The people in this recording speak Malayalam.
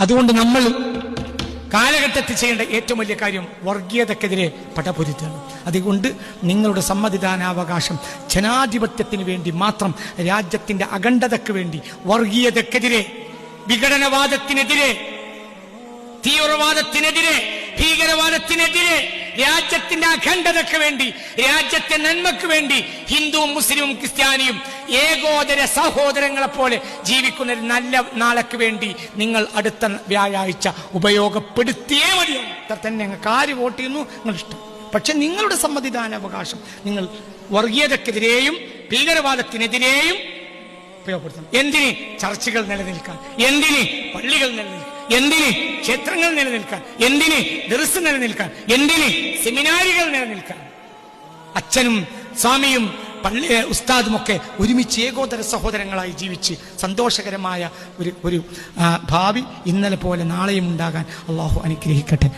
അതുകൊണ്ട് നമ്മൾ കാലഘട്ടത്തിൽ ചെയ്യേണ്ട ഏറ്റവും വലിയ കാര്യം വർഗീയതക്കെതിരെ പടപൊരുത്താണ്. അതുകൊണ്ട് നിങ്ങളുടെ സമ്മതിദാനാവകാശം ജനാധിപത്യത്തിന് വേണ്ടി മാത്രം, രാജ്യത്തിന്റെ അഖണ്ഡതയ്ക്ക് വേണ്ടി, വർഗീയതക്കെതിരെ, വിഘടനവാദത്തിനെതിരെ, തീവ്രവാദത്തിനെതിരെ, ഭീകരവാദത്തിനെതിരെ, രാജ്യത്തിന്റെ അഖണ്ഡതയ്ക്ക് വേണ്ടി, രാജ്യത്തെ നന്മയ്ക്ക് വേണ്ടി ഹിന്ദുവും മുസ്ലിമും ക്രിസ്ത്യാനിയും ഏകോദര സഹോദരങ്ങളെ പോലെ ജീവിക്കുന്ന ഒരു നല്ല നാളേക്ക് വേണ്ടി നിങ്ങൾ അടുത്ത വ്യാഴാഴ്ച ഉപയോഗപ്പെടുത്തിയേ മതിയോ. തന്നെ ഞങ്ങൾക്ക് ആര് വോട്ട് ചെയ്യുന്നു നിങ്ങൾ ഇഷ്ടം. പക്ഷെ നിങ്ങളുടെ സമ്മതിദാനാവകാശം നിങ്ങൾ വർഗീയതക്കെതിരെയും ഭീകരവാദത്തിനെതിരെയും ഉപയോഗപ്പെടുത്തണം. എന്തിന് ചർച്ചുകൾ നിലനിൽക്കാൻ, എന്തിന് പള്ളികൾ നിലനിൽക്കാൻ, എന്തിന് ക്ഷേത്രങ്ങൾ നിലനിൽക്കാൻ, എന്തിന് ദർസ് നിലനിൽക്കാൻ, എന്തിന് സെമിനാരികൾ നിലനിൽക്കാൻ. അച്ഛനും സ്വാമിയും പള്ളി ഉസ്താദുമൊക്കെ ഒരുമിച്ച് ഏകോദര സഹോദരങ്ങളായി ജീവിച്ച് സന്തോഷകരമായ ഒരു ഭാവി ഇന്നലെ പോലെ നാളെയും ഉണ്ടാകാൻ അള്ളാഹു അനുഗ്രഹിക്കട്ടെ.